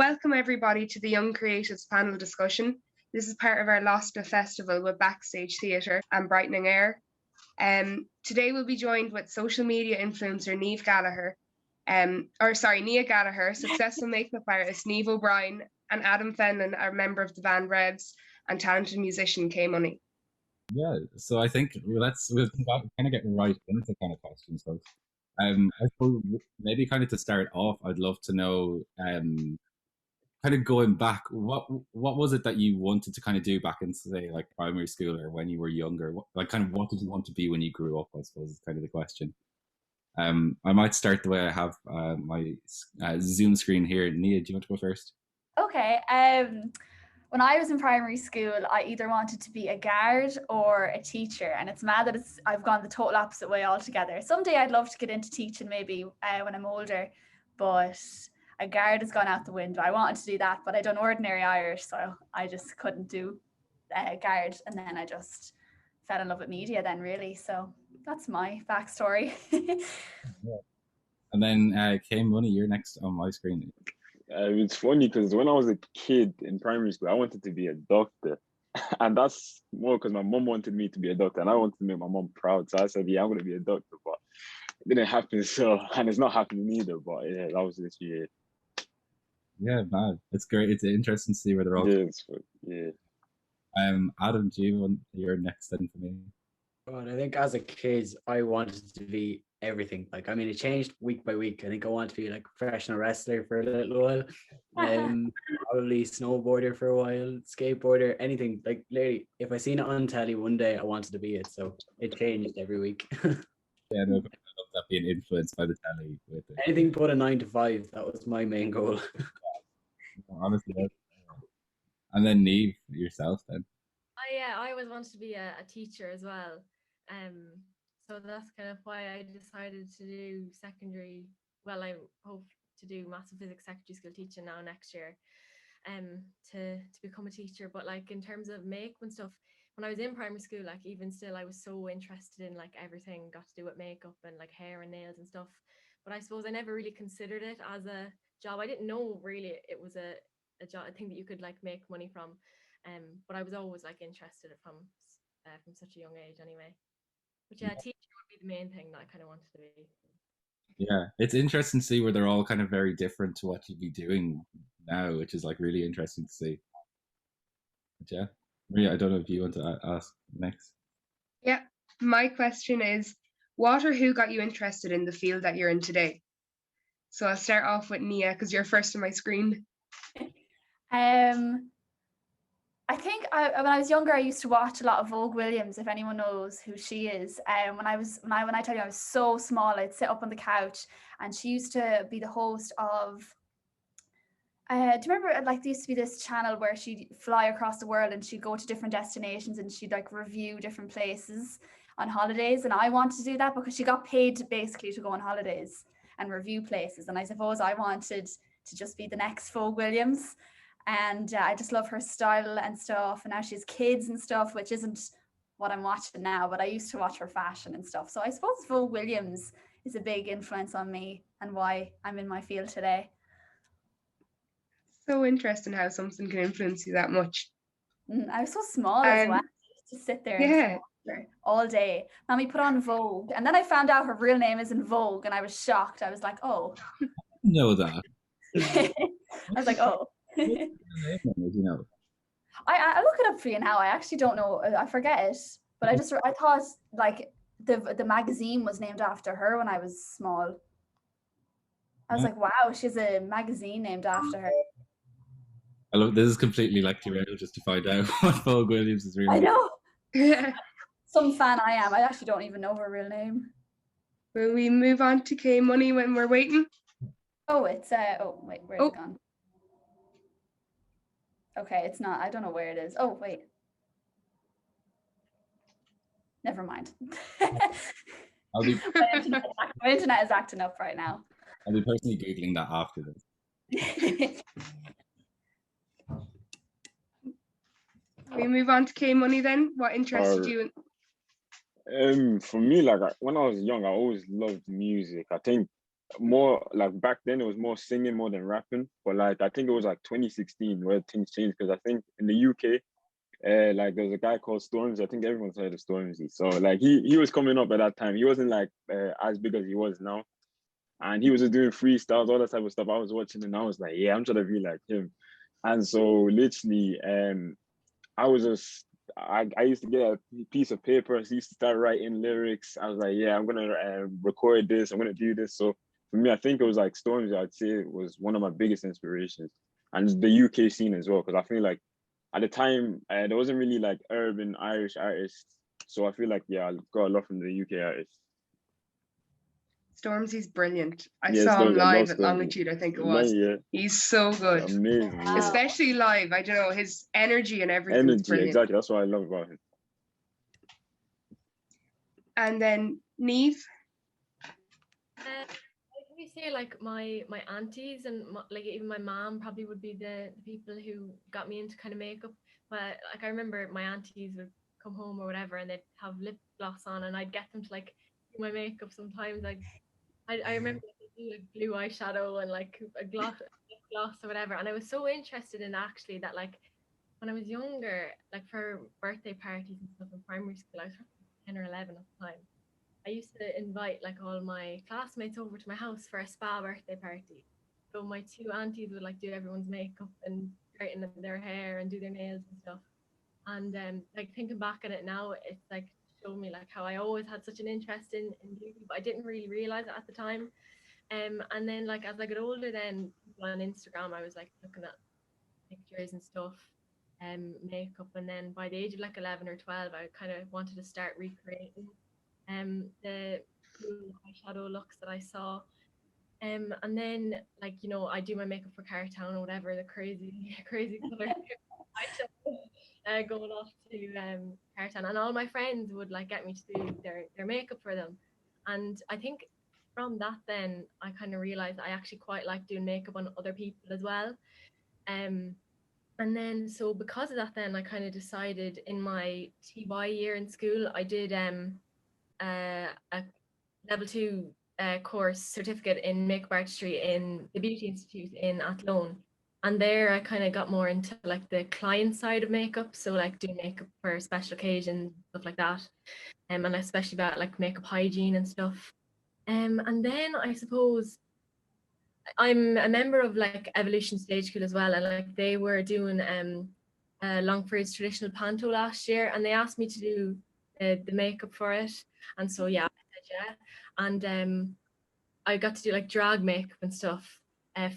welcome everybody to the Young Creatives panel discussion. This is part of our Lasta Festival with Backstage Theatre and Brightening Air. Today we'll be joined with social media influencer Nia Gallagher, successful makeup artist Niamh O'Brien, and Adam Fenlon, a member of the band Revs, and talented musician Kay Money. Yeah, so I think we'll kind of get right into kind of questions, folks. I suppose maybe kind of to start off, I'd love to know, kind of going back, what was it that you wanted to kind of do back in, say, like primary school or when you were younger? What did you want to be when you grew up, I suppose, is kind of the question. I might start the way I have my Zoom screen here. Nia, do you want to go first? Okay. When I was in primary school, I either wanted to be a guard or a teacher, and it's mad that I've gone the total opposite way altogether. Someday I'd love to get into teaching, maybe when I'm older, but a guard has gone out the window. I wanted to do that, but I done ordinary Irish, so I just couldn't do guard, and then I just fell in love with media then, really. So that's my backstory. Yeah. And then Kay Money, you're next on my screen. It's funny because when I was a kid in primary school, I wanted to be a doctor. And that's more because my mom wanted me to be a doctor and I wanted to make my mom proud. So I said, yeah, I'm going to be a doctor, but it didn't happen. So, and it's not happening either, but yeah, that was this year. Yeah, man, it's great. It's interesting to see where they're all. Yeah. Adam, do you want your next thing for me? God, I think as a kid, I wanted to be everything. Like, I mean, it changed week by week. I think I wanted to be like a professional wrestler for a little while, probably snowboarder for a while, skateboarder, anything. Like, literally, if I seen it on telly one day, I wanted to be it. So it changed every week. Yeah, no, I love that being influenced by the telly. With it. Anything but a 9 to 5. That was my main goal. Honestly, and then Niamh, yourself then. I always wanted to be a teacher as well. So that's kind of why I decided to do secondary. Well, I hope to do maths and physics secondary school teaching now next year, to become a teacher. But like in terms of makeup and stuff, when I was in primary school, like even still, I was so interested in like everything got to do with makeup and like hair and nails and stuff. But I suppose I never really considered it as a job. I didn't know really it was a job, a thing that you could like make money from. But I was always like interested from such a young age anyway. But yeah, teacher would be the main thing that I kind of wanted to be. Yeah, it's interesting to see where they're all kind of very different to what you'd be doing now, which is like really interesting to see. But yeah, Maria, I don't know if you want to ask next. Yeah, my question is, what or who got you interested in the field that you're in today? So I'll start off with Nia because you're first on my screen. I think when I was younger, I used to watch a lot of Vogue Williams, if anyone knows who she is. When I tell you I was so small, I'd sit up on the couch and she used to be the host of, do you remember like there used to be this channel where she'd fly across the world and she'd go to different destinations and she'd like review different places on holidays. And I wanted to do that because she got paid basically to go on holidays and review places. And I suppose I wanted to just be the next Vogue Williams. And I just love her style and stuff. And now she has kids and stuff, which isn't what I'm watching now, but I used to watch her fashion and stuff. So I suppose Vogue Williams is a big influence on me and why I'm in my field today. So interesting how something can influence you that much. I was so small as well. I used to sit there and watch her all day. Mommy put on Vogue. And then I found out her real name isn't Vogue and I was shocked. I was like, oh. Know that. I was like, oh. You know. I look it up for you now. I actually don't know. I forget it, but I thought like the magazine was named after her when I was small. I was like, wow, she's a magazine named after her. I love this. Is completely like too early just to find out what Vogue Williams is really. I know. Some fan I am. I actually don't even know her real name. Will we move on to Kay Money when we're waiting? Oh, it's oh wait, where's it gone? Okay, it's not. I don't know where it is. Oh, wait. Never mind. My internet is acting up right now. I'll be personally Googling that after this. We move on to Kay Money then. What interested you in? For me, like when I was young, I always loved music. I think more like back then it was more singing more than rapping. But like I think it was like 2016 where things changed, because I think in the UK, like there was a guy called Stormzy. I think everyone's heard of Stormzy. So like he was coming up at that time. He wasn't like as big as he was now, and he was just doing freestyles, all that type of stuff. I was watching and I was like, yeah, I'm trying to be like him. And so literally, I was just I used to get a piece of paper. I used to start writing lyrics. I was like, yeah, I'm gonna record this. I'm gonna do this. So for me, I think it was like Stormzy. I'd say it was one of my biggest inspirations, and the UK scene as well. Because I feel like at the time there wasn't really like urban Irish artists. So I feel like I got a lot from the UK artists. Stormzy's brilliant. I Yeah, saw him Stormzy, I love live at Stormzy. Longitude, I think it was. Yeah, He's so good. amazing. Yeah. Especially live. I don't know, his energy and everything. Energy, brilliant. exactly. That's what I love about him. And then Neve. I say like my aunties and like even my mom probably would be the people who got me into kind of makeup. But like I remember my aunties would come home or whatever and they'd have lip gloss on and I'd get them to like do my makeup sometimes. Like I remember they do like blue eyeshadow and like a lip gloss or whatever. And I was so interested in actually that like when I was younger, like for birthday parties and stuff in primary school, I was 10 or 11 at the time. I used to invite like all my classmates over to my house for a spa birthday party. So my two aunties would like do everyone's makeup and straighten their hair and do their nails and stuff. And like thinking back on it now, it's like showed me like how I always had such an interest in beauty, but I didn't really realize it at the time. And then like as I got older, then on Instagram, I was like looking at pictures and stuff, makeup, and then by the age of like 11 or 12, I kind of wanted to start recreating the cool eyeshadow looks that I saw. And then like, you know, I do my makeup for Cartown or whatever, the crazy color eyeshadow going off to Cartown. And all my friends would like get me to do their makeup for them. And I think from that then I kind of realized I actually quite like doing makeup on other people as well. And then so because of that then I kind of decided in my TY year in school I did a level 2 course certificate in makeup artistry in the Beauty Institute in Athlone, and there I kind of got more into like the client side of makeup, so like doing makeup for special occasions, stuff like that, and especially about like makeup hygiene and stuff. And then I suppose I'm a member of like Evolution Stage School as well, and like they were doing Longford's traditional panto last year, and they asked me to do the makeup for it, and so yeah, I said yeah, and I got to do like drag makeup and stuff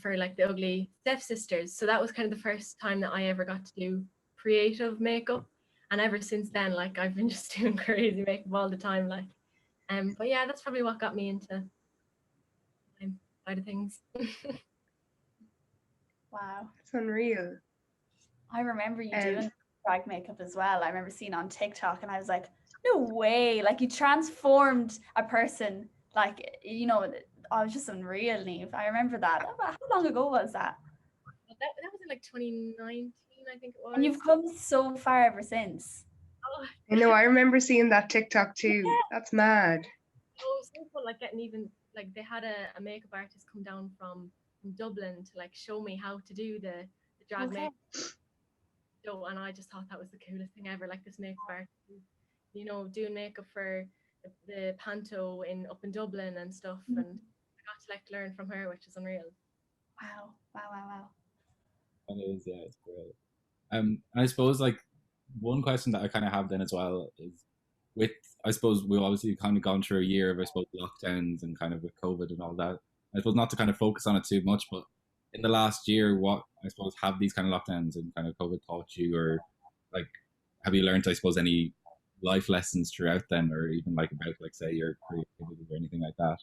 for like the Ugly Stepsisters. So that was kind of the first time that I ever got to do creative makeup, and ever since then, like I've been just doing crazy makeup all the time, like. But yeah, that's probably what got me into side of things. Wow. It's unreal. I remember you doing drag makeup as well. I remember seeing on TikTok and I was like, no way. Like you transformed a person. Like, you know, I was just unreal, Neve. I remember that. How long ago was that? That was in like 2019, I think it was. And you've come so far ever since. Oh, I know, I remember seeing that TikTok too. Yeah. That's mad. Oh, so cool, like getting even, like they had a makeup artist come down from Dublin to like show me how to do the drag makeup. So, and I just thought that was the coolest thing ever, like this makeup artist, you know, doing makeup for the panto up in Dublin and stuff, and I got to like learn from her, which is unreal. Wow. That is, yeah, it's great. And I suppose like one question that I kind of have then as well is with, I suppose we've obviously kind of gone through a year of, I suppose, lockdowns and kind of with COVID and all that. I suppose not to kind of focus on it too much, but in the last year, what I suppose have these kind of lockdowns and kind of COVID taught you, or like have you learned, I suppose, any life lessons throughout then, or even like about like say your creativity or anything like that?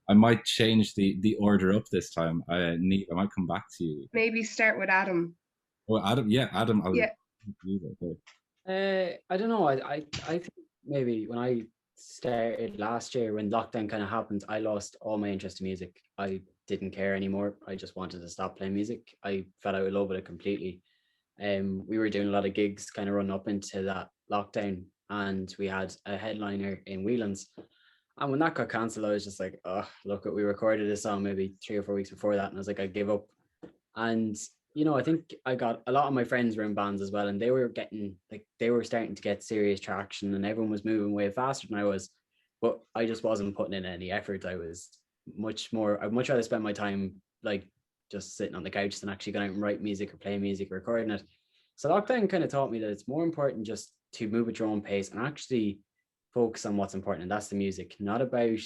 I might change the order up this time. I might come back to you. Maybe start with Adam. Oh, Adam, yeah, Adam. Yeah. I don't know. I think maybe when I started last year, when lockdown kind of happened, I lost all my interest in music. I didn't care anymore. I just wanted to stop playing music. I fell out of love with it completely. We were doing a lot of gigs kind of run up into that lockdown, and we had a headliner in Whelan's, And when that got cancelled, I was just like, oh, look, we recorded a song maybe 3 or 4 weeks before that, and I was like, I give up. And I think I got a lot of my friends were in bands as well, and they were starting to get serious traction, and everyone was moving way faster than I was. But I just wasn't putting in any effort. I'd much rather spend my time like just sitting on the couch than actually going out and write music or play music or recording it. So lockdown kind of taught me that it's more important just to move at your own pace and actually focus on what's important, and that's the music, not about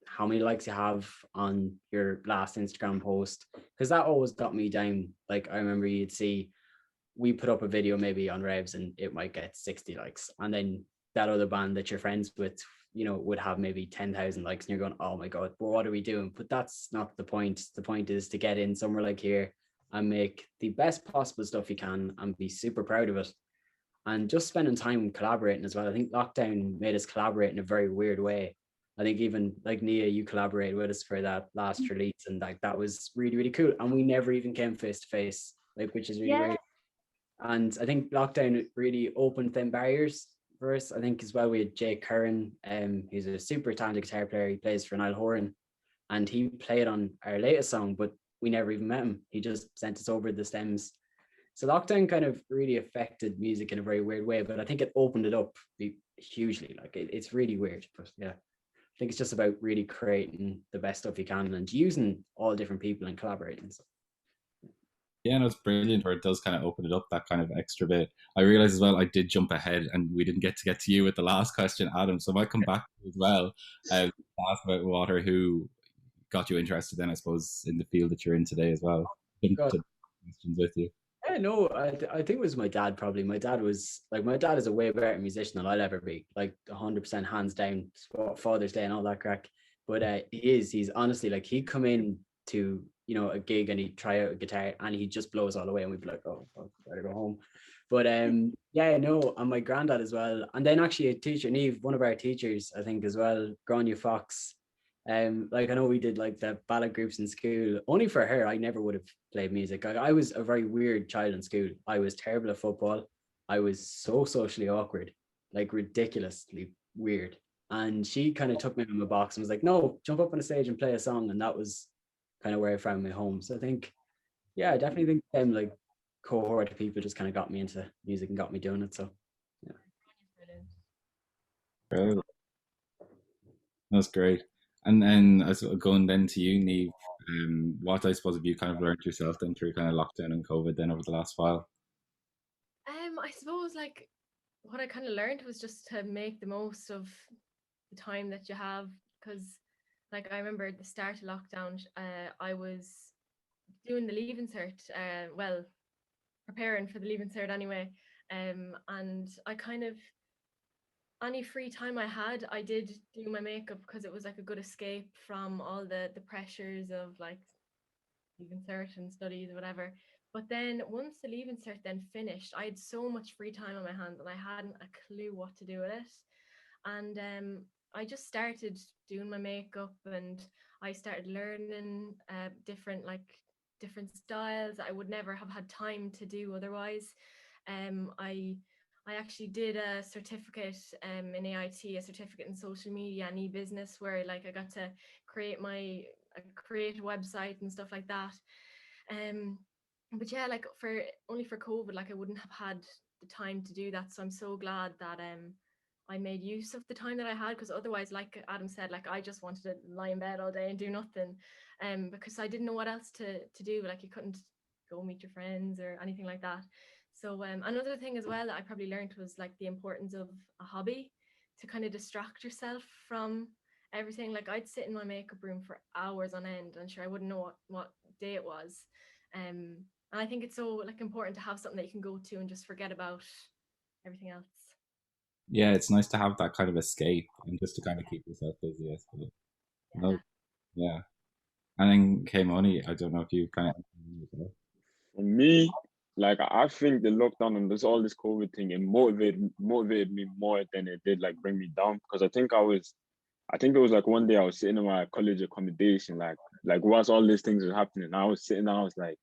how many likes you have on your last Instagram post, because that always got me down. Like I remember you'd see we put up a video maybe on Revs and it might get 60 likes, and then that other band that you're friends with would have maybe 10,000 likes, and you're going, oh my god, well, what are we doing? But that's not the point. The point is to get in somewhere like here and make the best possible stuff you can and be super proud of it. And just spending time collaborating as well. I think lockdown made us collaborate in a very weird way. I think even like Nia, you collaborated with us for that last release, and like that was really, really cool. And we never even came face to face, like, which is really weird. And I think lockdown really opened them barriers for us. I think as well we had Jake Curran, who's a super talented guitar player. He plays for Niall Horan, and he played on our latest song, but we never even met him. He just sent us over the stems. So lockdown kind of really affected music in a very weird way, but I think it opened it up hugely. Like it's really weird, but yeah, I think it's just about really creating the best stuff you can and using all different people and collaborating. So. Yeah, no, it's brilliant where it does kind of open it up, that kind of extra bit. I realize as well, I did jump ahead and we didn't get to you with the last question, Adam. So I might come back to you as well and ask about what or who got you interested then, I suppose, in the field that you're in today as well. Questions with you. Yeah, no, I think it was my dad probably. My dad is a way better musician than I'll ever be. Like 100% hands down, Father's Day and all that crack. But he's honestly like he'd come in to a gig and he'd try out a guitar and he just blows all the way and we'd be like, oh, better go home. But yeah, no, and my granddad as well. And then actually a teacher, Neve, one of our teachers, I think as well, Grania Fox. Like I know we did like the ballad groups in school. Only for her, I never would have played music. I was a very weird child in school. I was terrible at football. I was so socially awkward, like ridiculously weird. And she kind of took me in my box and was like, "No, jump up on the stage and play a song." And that was kind of where I found my home. So I think, yeah, I definitely think like cohort of people just kind of got me into music and got me doing it. So yeah, that's great. And then going then to you, Neve, what I suppose have you kind of learned yourself then through kind of lockdown and COVID then over the last while? I suppose like what I kind of learned was just to make the most of the time that you have, because like I remember at the start of lockdown, I was doing the Leaving Cert, well, preparing for the Leaving Cert anyway, and I kind of, any free time I had, I did do my makeup because it was like a good escape from all the pressures of like Leaving Cert and studies or whatever. But then once the Leaving Cert then finished, I had so much free time on my hands and I hadn't a clue what to do with it. And I just started doing my makeup and I started learning different styles that I would never have had time to do otherwise. I actually did a certificate in AIT, a certificate in social media and e-business, where like I got to create a website and stuff like that. But yeah, like only for COVID, like I wouldn't have had the time to do that. So I'm so glad that I made use of the time that I had, because otherwise, like Adam said, like I just wanted to lie in bed all day and do nothing, because I didn't know what else to do. Like you couldn't go meet your friends or anything like that. So another thing as well that I probably learned was like the importance of a hobby to kind of distract yourself from everything. Like I'd sit in my makeup room for hours on end and sure I wouldn't know what day it was. And I think it's so like important to have something that you can go to and just forget about everything else. Yeah, it's nice to have that kind of escape and just to kind of keep yourself busy, I suppose. Yeah. Yeah. And then K-Money, I don't know if you kind of... For me, like I think the lockdown and all this COVID thing, it motivated me more than it did like bring me down, because I think it was like one day I was sitting in my college accommodation, like whilst all these things were happening, I was sitting down, I was like,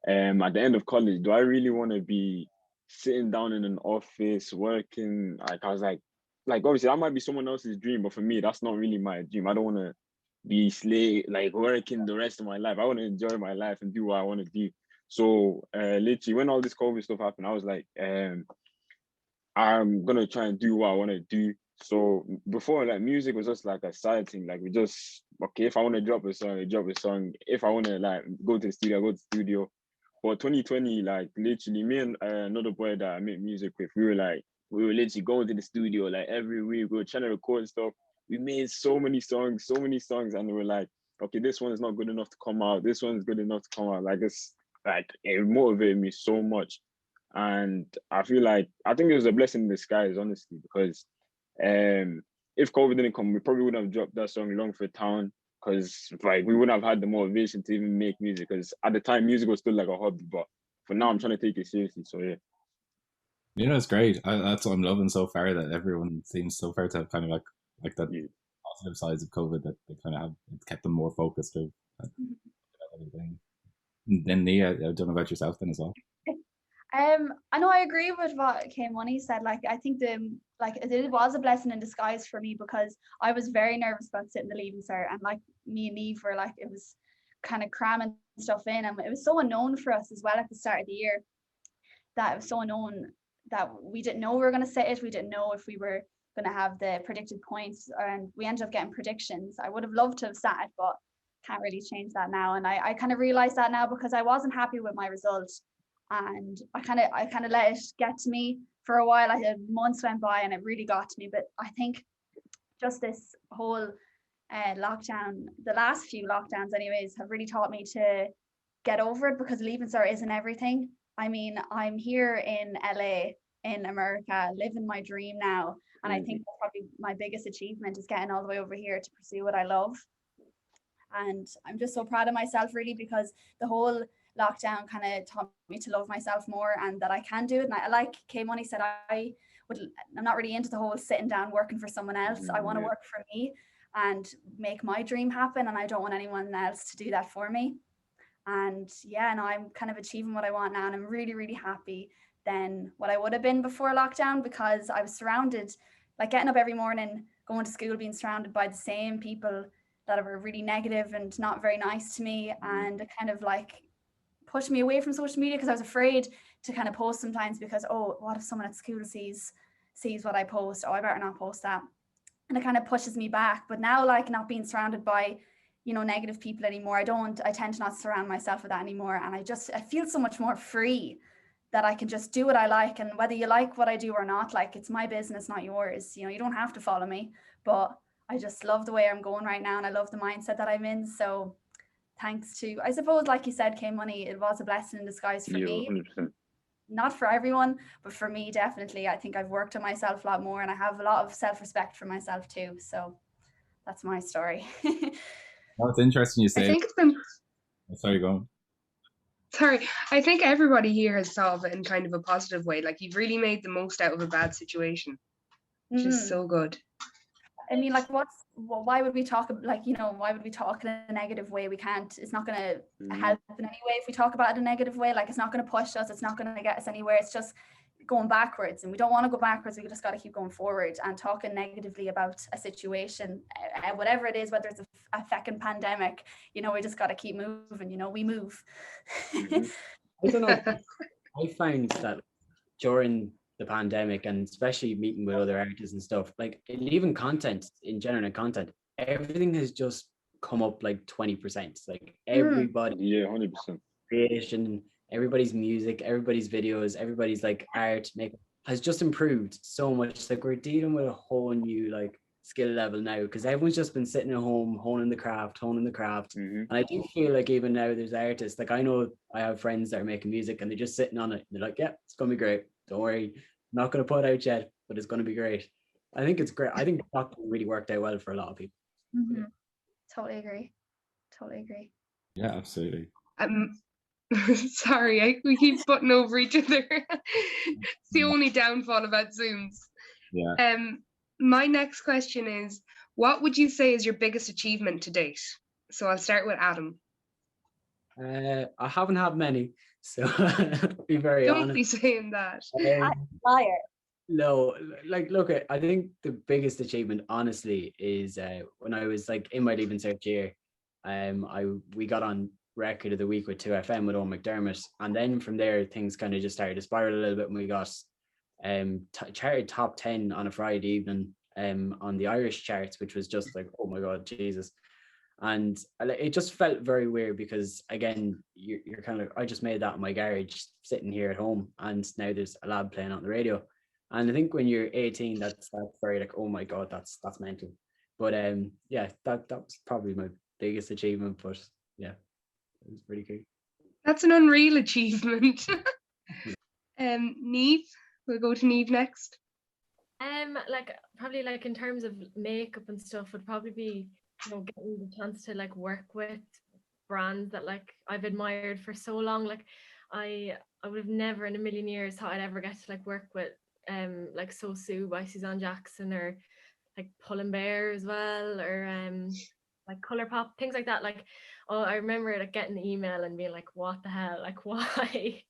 at the end of college, do I really want to be sitting down in an office working? Like I was like, like obviously that might be someone else's dream, but for me, that's not really my dream. I don't want to be like working the rest of my life. I want to enjoy my life and do what I want to do. So literally when all this COVID stuff happened, I was like, I'm gonna try and do what I want to do. So before, like, music was just like a side thing. Like, we just, okay, if I want to drop a song, I drop a song. If I want to like go to the studio, I go to the studio. But 2020, like, literally me and another boy that I make music with, we were literally going to the studio like every week. We were trying to record stuff. We made so many songs, and we were like, okay, this one is not good enough to come out. This one's good enough to come out. Like, it's like, it motivated me so much. And I feel like, I think it was a blessing in disguise, honestly, because if COVID didn't come, we probably wouldn't have dropped that song Long for Town, because like we wouldn't have had the motivation to even make music, because at the time music was still like a hobby, but for now I'm trying to take it seriously. So yeah. You know, it's great. That's what I'm loving so far, that everyone seems so far to have kind of like that positive sides of COVID, that they kind of have kept them more focused of everything. And then Nia, I don't know about yourself then as well. I know I agree with what Coiscéim said. Like, I think it was a blessing in disguise for me, because I was very nervous about sitting the Leaving Cert, and like me and Eve were like, it was kind of cramming stuff in, and it was so unknown for us as well at the start of the year, that it was so unknown that we didn't know we were going to sit it. We didn't know if we were going to have the predicted points, and we ended up getting predictions. I would have loved to have sat it, but can't really change that now. And I kind of realized that now, because I wasn't happy with my results. And I kind of let it get to me for a while. Months went by and it really got to me. But I think just this whole lockdown, the last few lockdowns anyways, have really taught me to get over it, because Leaving Cert isn't everything. I mean, I'm here in LA, in America, living my dream now. And I think that's probably my biggest achievement, is getting all the way over here to pursue what I love. And I'm just so proud of myself, really, because the whole lockdown kind of taught me to love myself more, and that I can do it. And I, like Coiscéim said, I'm not really into the whole sitting down working for someone else. I want to work for me and make my dream happen, and I don't want anyone else to do that for me. And yeah, no, I'm kind of achieving what I want now, and I'm really, really happy than what I would have been before lockdown, because I was surrounded, like getting up every morning, going to school, being surrounded by the same people that were really negative and not very nice to me, and it kind of like pushed me away from social media, because I was afraid to kind of post sometimes, because, oh, what if someone at school sees what I post? Oh, I better not post that. And it kind of pushes me back. But now, like, not being surrounded by, you know, negative people anymore, I tend to not surround myself with that anymore. And I feel so much more free, that I can just do what I like. And whether you like what I do or not, like, it's my business, not yours. You know, you don't have to follow me, but I just love the way I'm going right now. And I love the mindset that I'm in. So thanks to, I suppose, like you said, Coiscéim, it was a blessing in disguise for me. 100%. Not for everyone, but for me, definitely. I think I've worked on myself a lot more, and I have a lot of self-respect for myself too. So that's my story. Oh, it's interesting you say. I think it's been. Sorry, go on. Sorry, I think everybody here has thought of it in kind of a positive way. Like, you've really made the most out of a bad situation, which is so good. I mean, like, why would we talk, like, you know, why would we talk in a negative way? We can't, it's not going to help in any way if we talk about it in a negative way. Like, it's not going to push us, it's not going to get us anywhere. It's just going backwards, and we don't want to go backwards. We just got to keep going forward. And talking negatively about a situation, whatever it is, whether it's a fucking pandemic, you know, we just got to keep moving. You know, we move. I don't know. I found that during the pandemic, and especially meeting with other artists and stuff, like, and even content in general, and content, everything has just come up like 20%. Like, everybody, 100%. creation, everybody's music, everybody's videos, everybody's like art makeup has just improved so much. Like, we're dealing with a whole new like skill level now, because everyone's just been sitting at home honing the craft. And I do feel like even now there's artists, like, I know I have friends that are making music, and they're just sitting on it, and they're like, yeah, it's gonna be great, don't worry, I'm not going to put it out yet, but it's going to be great. I think it's great. I think lockdown really worked out well for a lot of people. Totally agree. Yeah, absolutely. Sorry, we keep butting over each other. It's the only downfall about Zooms. Yeah. My next question is, what would you say is your biggest achievement to date? So I'll start with Adam. I haven't had many, so be very honest. Don't be saying that. Liar. No, like, look, I think the biggest achievement, honestly, is when I was like in my leaving cert year, we got on record of the week with 2FM with Owen McDermott, and then from there things kind of just started to spiral a little bit, and we got charted top 10 on a Friday evening on the Irish charts, which was just like, oh my God, Jesus. And it just felt very weird because, again, you're kind of, I just made that in my garage sitting here at home, and now there's a lad playing on the radio. And I think when you're 18, that's very like, oh my God, that's mental. But yeah, that was probably my biggest achievement. But yeah, it was pretty cool. That's an unreal achievement. Neve, we'll go to Neve next. Like probably like in terms of makeup and stuff would probably be, you know, getting the chance to like work with brands that like I've admired for so long. Like I would have never in a million years thought I'd ever get to like work with like So Sue by Suzanne Jackson, or like Pull & Bear as well, or like Colourpop, things like that. Like, oh, I remember like getting the email and being like, what the hell, like why?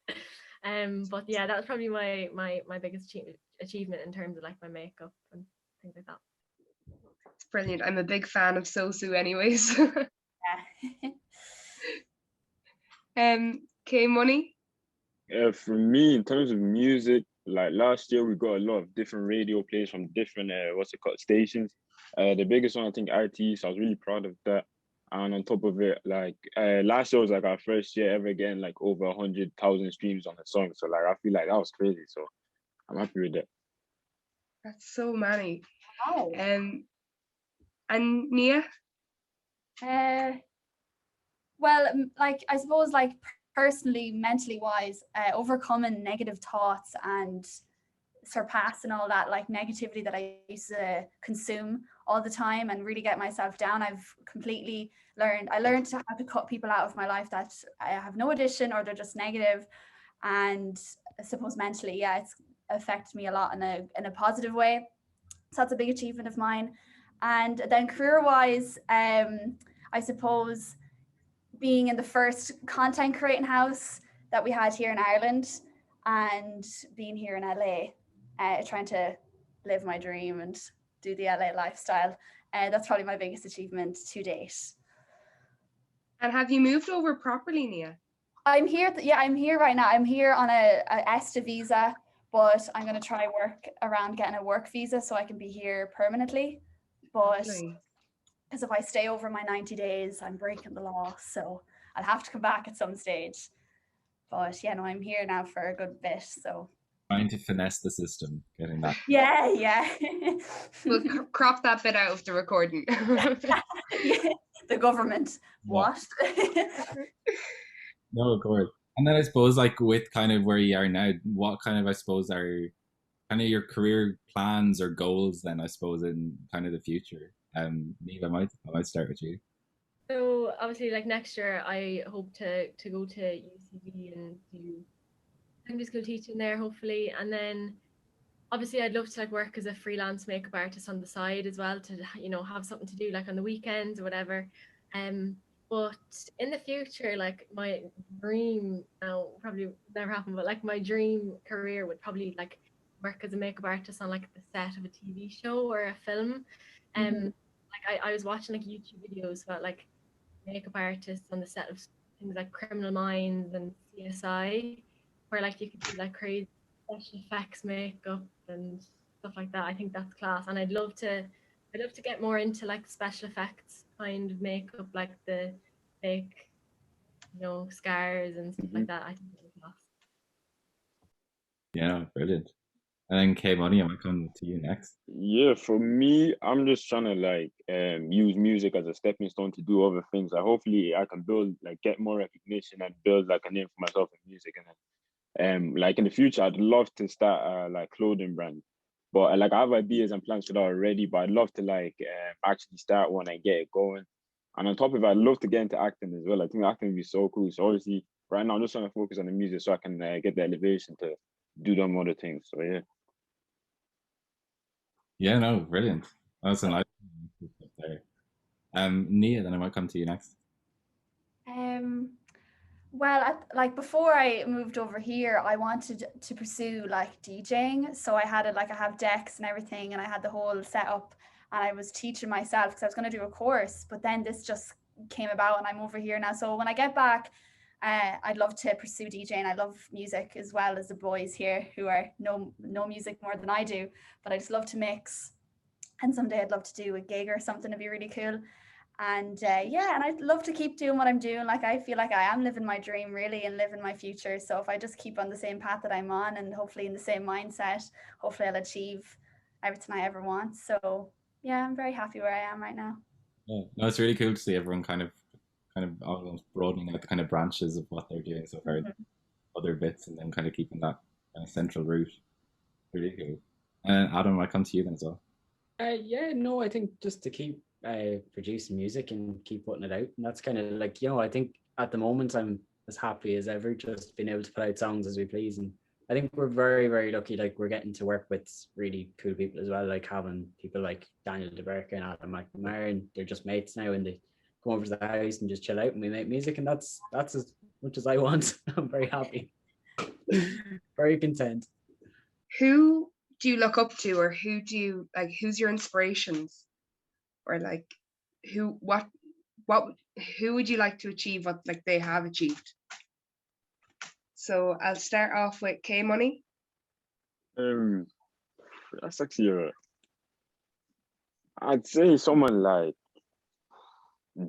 But yeah, that was probably my biggest achievement in terms of like my makeup and things like that. It's brilliant. I'm a big fan of So Sue anyways. Yeah. K Money. For me, in terms of music, like last year we got a lot of different radio plays from different stations. The biggest one, I think, RT, so I was really proud of that. And on top of it, like last year was like our first year ever getting like over 100,000 streams on a song. So like I feel like that was crazy. So I'm happy with that. That's so many. Wow. And Nia? Well, like I suppose like personally, mentally wise, overcoming negative thoughts and surpassing all that like negativity that I used to consume all the time and really get myself down. I've completely learned to have to cut people out of my life that I have no addition or they're just negative. And I suppose mentally, yeah, it's affected me a lot in a positive way. So that's a big achievement of mine. And then career-wise, I suppose being in the first content creating house that we had here in Ireland and being here in LA, trying to live my dream and do the LA lifestyle. That's probably my biggest achievement to date. And have you moved over properly, Nia? I'm here. I'm here right now. I'm here on a ESTA visa, but I'm going to try work around getting a work visa so I can be here permanently. But because if I stay over my 90 days, I'm breaking the law. So I'll have to come back at some stage. But yeah, no, I'm here now for a good bit. So trying to finesse the system, getting that. Yeah. We'll crop that bit out of the recording. Yeah, the government. What? No, of course. And then I suppose like with kind of where you are now, what kind of, I suppose, are kind of your career plans or goals then, I suppose, in kind of the future? Neve, I might start with you. So obviously like next year I hope to go to UCB and do secondary school teaching there hopefully, and then obviously I'd love to like work as a freelance makeup artist on the side as well, to, you know, have something to do like on the weekends or whatever. But in the future, like my dream, now probably never happen, but like my dream career would probably like work as a makeup artist on like the set of a TV show or a film. Like I was watching like YouTube videos about like makeup artists on the set of things like Criminal Minds and CSI, where like you could do like crazy special effects makeup and stuff like that. I think that's class, and I'd love to get more into like special effects kind of makeup, like the fake, you know, scars and stuff like that. I think that's class. Yeah, brilliant. And then K Money, I might come to you next. Yeah, for me, I'm just trying to like use music as a stepping stone to do other things. Like hopefully I can build, like get more recognition and build like a name for myself in music. And like in the future, I'd love to start like clothing brand. But like I have ideas and plans for that already, but I'd love to like actually start one and get it going. And on top of it, I'd love to get into acting as well. I think acting would be so cool. So obviously right now I'm just trying to focus on the music so I can get the elevation to do them other things. So yeah. Yeah, no, brilliant. That's a nice there. Nia, then I might come to you next. Well, like before I moved over here, I wanted to pursue like DJing. So I had it like I have decks and everything, and I had the whole setup, and I was teaching myself because I was going to do a course. But then this just came about, and I'm over here now. So when I get back, I'd love to pursue DJing. I love music as well as the boys here who are no music more than I do. But I just love to mix, and someday I'd love to do a gig or something. It'd be really cool. And yeah, and I'd love to keep doing what I'm doing. Like I feel like I am living my dream really and living my future. So if I just keep on the same path that I'm on and hopefully in the same mindset, hopefully I'll achieve everything I ever want. So yeah, I'm very happy where I am right now. Yeah. No, it's really cool to see everyone kind of almost broadening out the kind of branches of what they're doing so far, other bits, and then kind of keeping that kind of central route. Really cool. And Adam, I come to you then as well. Yeah, no, I think just to keep producing music and keep putting it out. And that's kind of like, I think at the moment I'm as happy as ever, just being able to put out songs as we please. And I think we're very, very lucky. Like we're getting to work with really cool people as well, like having people like Daniel DeBerka and Adam McNamara, and they're just mates now, and they come over to the house and just chill out and we make music, and that's as much as I want. I'm very happy. Very content. Who do you look up to, or who do you like? Who's your inspirations, or like who would you like to achieve what like they have achieved? So I'll start off with K Money. That's actually I'd say someone like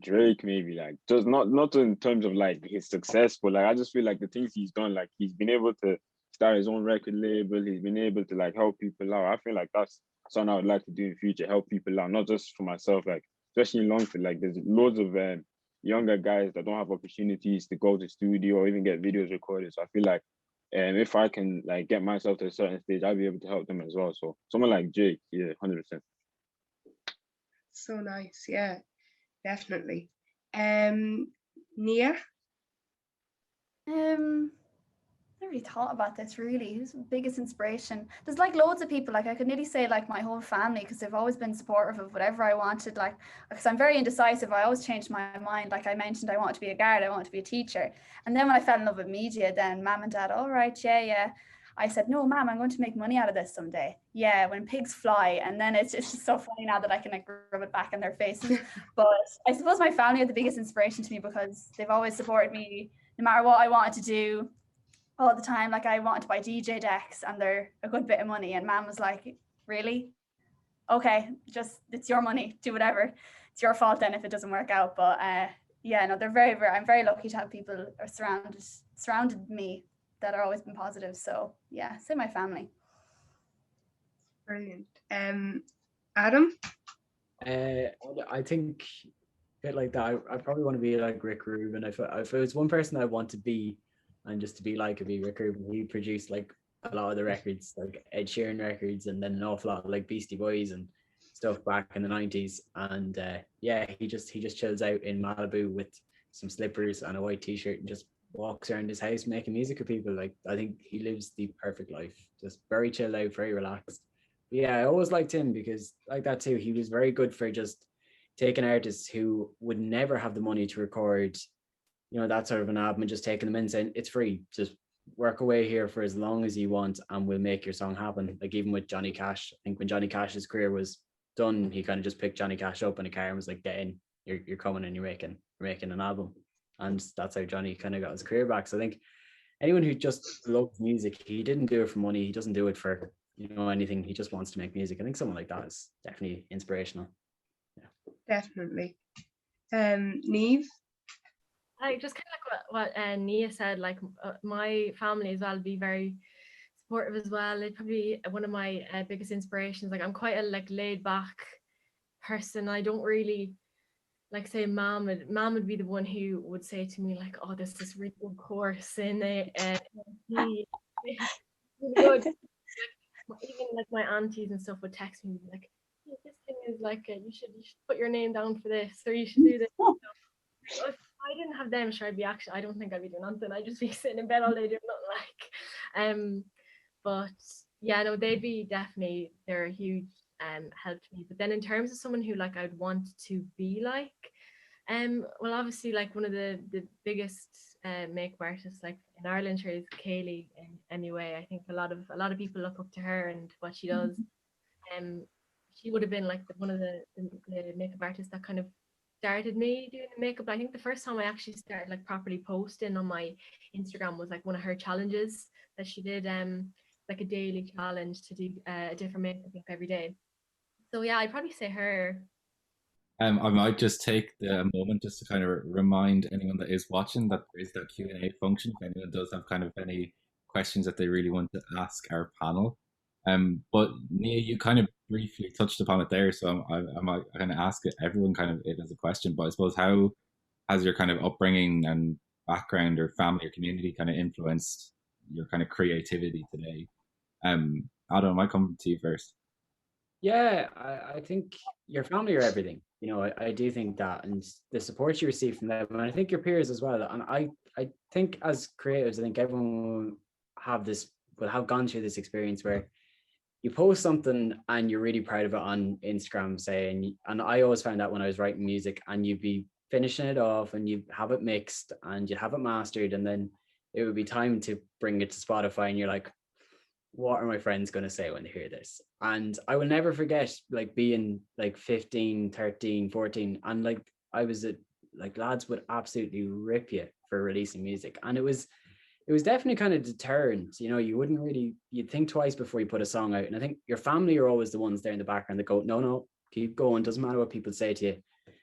Drake, maybe, like just not in terms of like his success, but like I just feel like the things he's done, like he's been able to start his own record label, he's been able to like help people out. I feel like that's something I would like to do in the future, help people out, not just for myself, like especially in Longford, like there's loads of younger guys that don't have opportunities to go to studio or even get videos recorded. So I feel like if I can like get myself to a certain stage, I'll be able to help them as well. So someone like Jake, yeah, 100%. So nice, yeah, definitely. Nia. I never really thought about this really. Who's the biggest inspiration? There's like loads of people. Like I could nearly say like my whole family, because they've always been supportive of whatever I wanted. Like because I'm very indecisive, I always changed my mind. Like I mentioned, I wanted to be a guard, I wanted to be a teacher, and then when I fell in love with media, then mum and dad, all right, yeah. I said, no, ma'am, I'm going to make money out of this someday. Yeah, when pigs fly. And then it's just so funny now that I can like rub it back in their faces. But I suppose my family are the biggest inspiration to me because they've always supported me no matter what I wanted to do all the time. Like I wanted to buy DJ decks and they're a good bit of money. And mom was like, really? Okay, just it's your money, do whatever. It's your fault then if it doesn't work out. But yeah, no, they're very, very, I'm very lucky to have people surrounded me that are always been positive. So yeah, say my family. Brilliant. Adam? I think a bit like that. I probably want to be like Rick Rubin. If it was one person I want to be, and just to be like, it'd be Rick Rubin. He produced like a lot of the records, like Ed Sheeran records, and then an awful lot of like Beastie Boys and stuff back in the 90s. And yeah, he just chills out in Malibu with some slippers and a white t-shirt and just walks around his house making music with people. Like I think he lives the perfect life, just very chilled out, very relaxed. But yeah, I always liked him because like that too, he was very good for just taking artists who would never have the money to record, that sort of an album, and just taking them in saying it's free, just work away here for as long as you want and we'll make your song happen. Like even with Johnny Cash, I think when Johnny Cash's career was done, he kind of just picked Johnny Cash up in a car and was like, get in, you're coming and you're making an album. And that's how Johnny kind of got his career back. So I think anyone who just loves music, he didn't do it for money, he doesn't do it for anything, he just wants to make music. I think someone like that is definitely inspirational. Yeah, definitely. Niamh? I just kind of like what Nia said, like my family as well be very supportive as well. It's probably one of my biggest inspirations. Like I'm quite a like laid back person. I don't really like say mom would be the one who would say to me like, oh, there's this really good course in really good. Even like my aunties and stuff would text me like, hey, this thing is like you should put your name down for this, or you should do this. If I didn't have them, sure, I don't think I'd be doing nothing. I'd just be sitting in bed all day doing nothing. Like but yeah, no, they'd be definitely, they're a huge help to me. But then in terms of someone who like I'd want to be like, well obviously like one of the biggest makeup artist like in Ireland. Her is Coiligh anyway. I think a lot of people look up to her and what she does. She would have been like one of the makeup artists that kind of started me doing the makeup. I think the first time I actually started like properly posting on my Instagram was like one of her challenges that she did, like a daily challenge to do a different makeup look every day. So yeah, I'd probably say her. I might just take the moment just to kind of remind anyone that is watching that there is that Q&A function if anyone does have kind of any questions that they really want to ask our panel. But Nia, you kind of briefly touched upon it there, so I might kind of ask everyone kind of it as a question. But I suppose, how has your kind of upbringing and background or family or community kind of influenced your kind of creativity today? Adam, I might come to you first. Yeah, I think your family are everything. You know, I do think that, and the support you receive from them, and I think your peers as well. And I think as creatives, I think everyone will have gone through this experience where you post something and you're really proud of it on Instagram, say, and I always found that when I was writing music, and you'd be finishing it off and you have it mixed and you have it mastered, and then it would be time to bring it to Spotify, and you're like, what are my friends going to say when they hear this? And I will never forget like being like 15, 13, 14, and like I was like lads would absolutely rip you for releasing music, and it was definitely kind of deterrent. You know, you'd think twice before you put a song out. And I think your family are always the ones there in the background that go, no, keep going, doesn't matter what people say to you.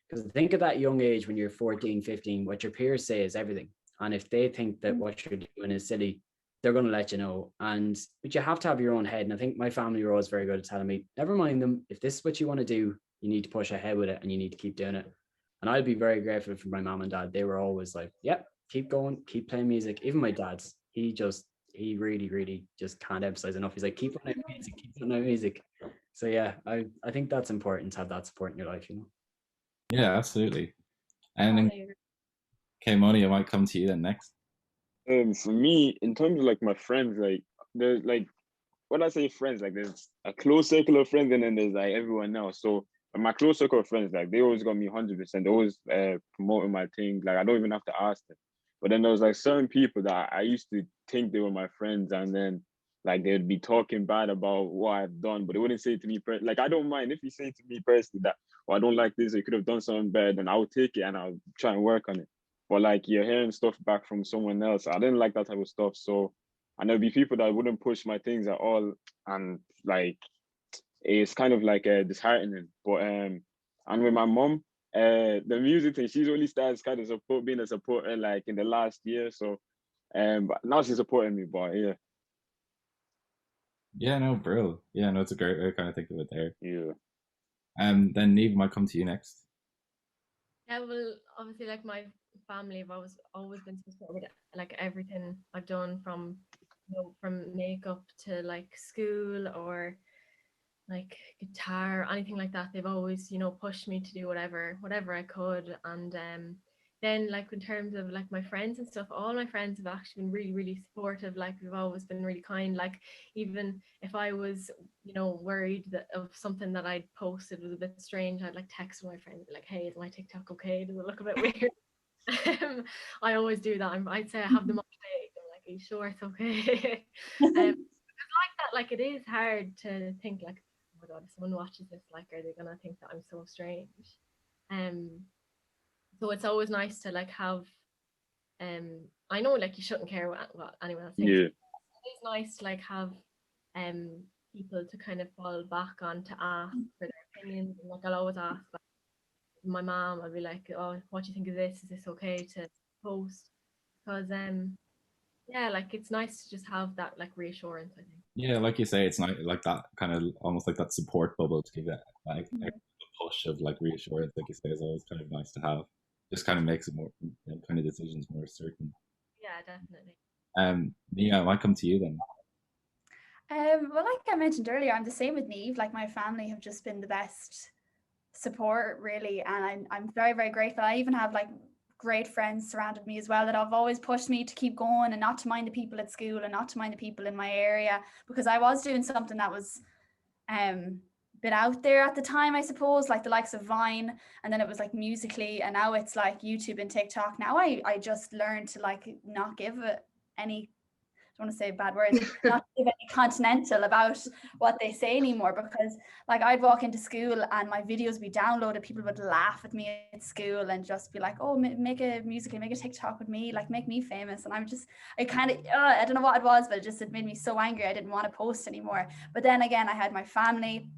Because I think at that young age, when you're 14, 15, what your peers say is everything. And if they think that what you're doing is silly, they're going to let you know. But you have to have your own head. And I think my family were always very good at telling me, never mind them. If this is what you want to do, you need to push ahead with it and you need to keep doing it. And I'd be very grateful for my mom and dad. They were always like, yep, keep going, keep playing music. Even my dad's, he really, really just can't emphasize enough. He's like, keep on out music, keep on out music. So yeah, I think that's important to have that support in your life, you know. Yeah, absolutely. And then, okay, Moni, I might come to you then next. For me, in terms of like my friends, like there's like, when I say friends, like there's a close circle of friends and then there's like everyone else. So my close circle of friends, like they always got me 100%. They always promoting my thing. Like I don't even have to ask them. But then there was like certain people that I used to think they were my friends, and then like they'd be talking bad about what I've done, but they wouldn't say it to me. Like I don't mind if you say to me personally that, oh, I don't like this, or you could have done something better, then I'll take it and I'll try and work on it. But like you're hearing stuff back from someone else, I didn't like that type of stuff. So, and there'll be people that wouldn't push my things at all, and like it's kind of like disheartening. But and with my mom, the music thing, she's only started kind of being a supporter like in the last year. So but now she's supporting me, but yeah. Yeah, no, bro. Yeah, no, it's a great way to kind of think of it there. Yeah. Then Neve might come to you next. Yeah, well, obviously, like my family have always been supportive with like everything I've done, from from makeup to like school or like guitar or anything like that. They've always pushed me to do whatever I could. And then like in terms of like my friends and stuff, all my friends have actually been really, really supportive. Like we've always been really kind. Like even if I was worried of something that I'd posted was a bit strange, I'd like text my friend like, hey, is my TikTok okay? Does it look a bit weird? I always do that. I'd say I have them up to date. I'm like, are you sure it's okay? It's like that. Like it is hard to think like, oh my god, if someone watches this, like, are they gonna think that I'm so strange? So it's always nice to like have I know like you shouldn't care what anyone else thinks. Yeah. It's nice to like have people to kind of fall back on to ask for their opinions. And like I'll always ask like, my mom, I'll be like, oh, what do you think of this? Is this okay to post? Because yeah, like it's nice to just have that like reassurance, I think. Yeah, like you say, it's not like that kind of almost like that support bubble to give it like a push of like reassurance, like you say, is always kind of nice to have. Just kind of makes it more kind of decisions more certain. Yeah, definitely. Nia, I might come to you then. Well, like I mentioned earlier, I'm the same with Neve. Like my family have just been the best support, really, and I'm very, very grateful. I even have like great friends surrounded me as well that have always pushed me to keep going and not to mind the people at school and not to mind the people in my area, because I was doing something that was bit out there at the time, I suppose, like the likes of Vine, and then it was like Musically, and now it's like YouTube and TikTok. Now I just learned to like not give it any, I don't want to say bad words, not give any continental about what they say anymore, because like I'd walk into school and my videos be downloaded, people would laugh at me at school and just be like, oh, make a Musically, make a TikTok with me, like make me famous. And I kind of, I don't know what it was, but it made me so angry. I didn't want to post anymore. But then again, I had my family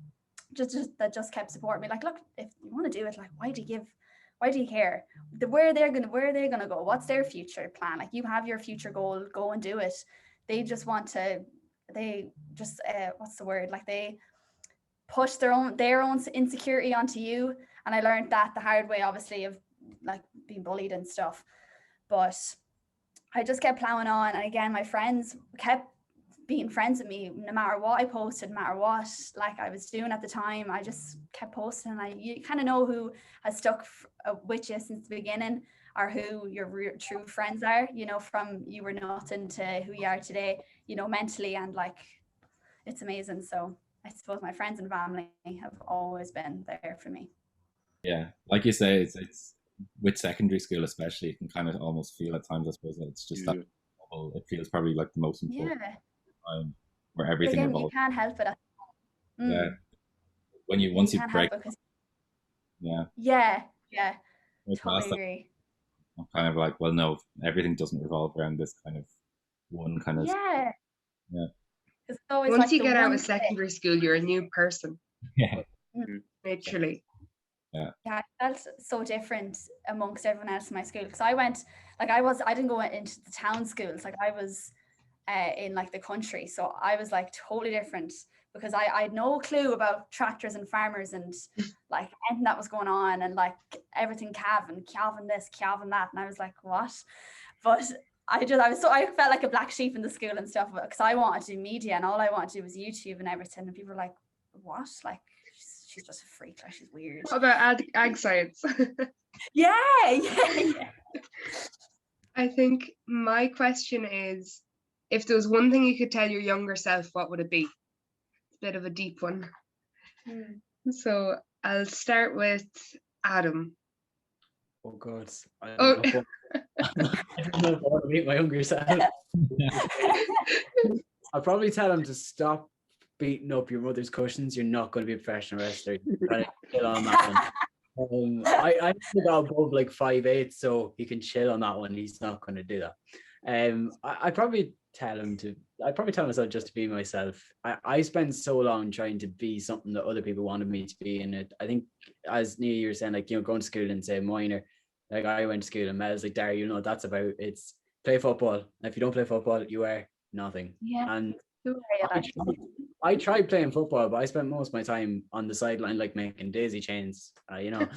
that just kept supporting me. Like, look, if you want to do it, like, why do you care? Where are they gonna go? What's their future plan? Like, you have your future goal, go and do it. They just want to, what's the word? Like, they push their own insecurity onto you. And I learned that the hard way, obviously, of like being bullied and stuff. But I just kept plowing on. And again, my friends kept being friends with me no matter what I posted, no matter what like I was doing at the time. I just kept posting, and you kind of know who has stuck with you since the beginning, or who your true friends are, you know, from you were nothing to who you are today, you know, mentally, and like it's amazing. So I suppose my friends and family have always been there for me. Yeah, like you say, it's with secondary school especially, you can kind of almost feel at times, I suppose, that it's just that level. It feels probably like the most important time where everything again, evolves. you can't help it. Yeah, once you break, yeah, totally agree. I'm kind of like, well, no, everything doesn't revolve around this kind of one kind of yeah. Once like you get out of secondary school, you're a new person. Yeah, literally. Yeah, I felt so different amongst everyone else in my school, because I didn't go into the town schools. Like, I was in like the country, so I was like totally different, because I had no clue about tractors and farmers and like anything that was going on, and like everything Calvin this, Calvin that, and I was like, what? But I felt like a black sheep in the school and stuff, because I wanted to do media, and all I wanted to do was YouTube and everything, and people were like, what? Like, she's just a freak, like she's weird. What about ag science? yeah. I think my question is, if there was one thing you could tell your younger self, what would it be? It's a bit of a deep one. So I'll start with Adam. Oh God. I don't know if I want to meet my younger self. I'll probably tell him to stop beating up your mother's cushions. You're not going to be a professional wrestler. Chill on that one. I got above like 5'8", so he can chill on that one. He's not going to do that. I'd probably tell myself just to be myself. I spent so long trying to be something that other people wanted me to be, and I think, as Nia, you were saying, like, you know, going to school and say minor, like I went to school and Mel's like, Daire, you know what that's about? It's play football. And if you don't play football, you are nothing. Yeah. And I tried playing football, but I spent most of my time on the sideline, like making daisy chains, you know,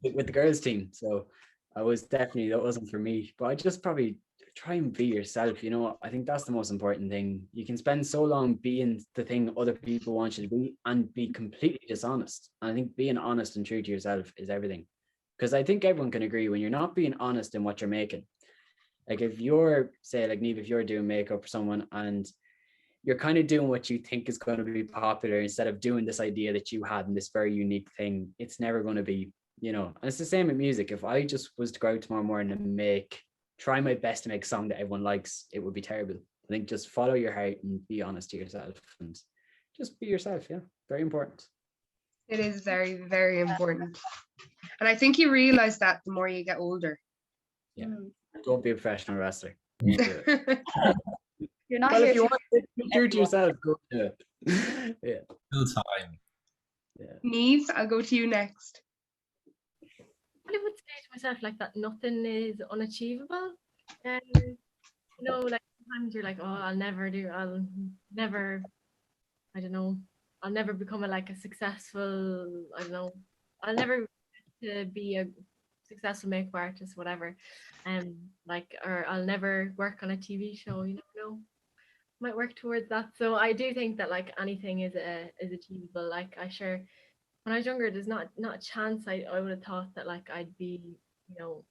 with the girls' team. So that wasn't for me. But I just probably try and be yourself. You know, I think that's the most important thing. You can spend so long being the thing other people want you to be and be completely dishonest. And I think being honest and true to yourself is everything. Because I think everyone can agree, when you're not being honest in what you're making, like if you're, say, like Niamh, if you're doing makeup for someone and you're kind of doing what you think is going to be popular instead of doing this idea that you had in this very unique thing, it's never going to be, you know. And it's the same with music. If I just was to go out tomorrow morning and try my best to make a song that everyone likes, it would be terrible. I think just follow your heart and be honest to yourself and just be yourself. Yeah, very important. It is very, very important. And I think you realize that the more you get older. Yeah. Don't be a professional wrestler. You're not well, here if you want to be true to yourself, go to it. Yeah. Still time. Yeah. Niamh, I'll go to you next. I would say to myself like that nothing is unachievable. You know, like sometimes you're like, oh, I'll never become a successful, I'll never be a successful makeup artist, whatever. Or I'll never work on a TV show, you know. Might work towards that. So I do think that like anything is achievable. Like when I was younger, there's not a chance I would have thought that like I'd be, you know,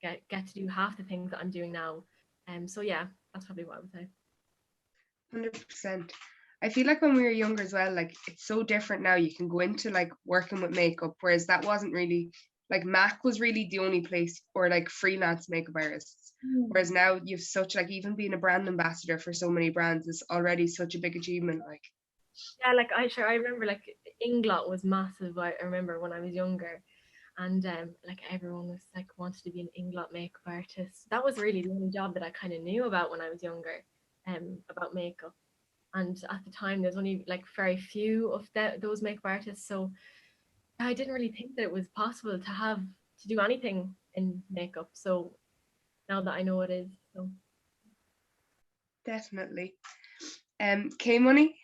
get to do half the things that I'm doing now. So yeah, that's probably what I would say. 100%. I feel like when we were younger as well, like it's so different now. You can go into like working with makeup, whereas that wasn't really like Mac was really the only place, or like freelance makeup artists. Whereas now you've such like even being a brand ambassador for so many brands is already such a big achievement. Like Yeah, like I remember like Inglot was massive. I remember when I was younger, and like everyone was like wanted to be an Inglot makeup artist. That was really the only job that I kind of knew about when I was younger, about makeup. And at the time, there's only like very few of those makeup artists, so I didn't really think that it was possible to do anything in makeup. So now that I know it is, so definitely. K Money.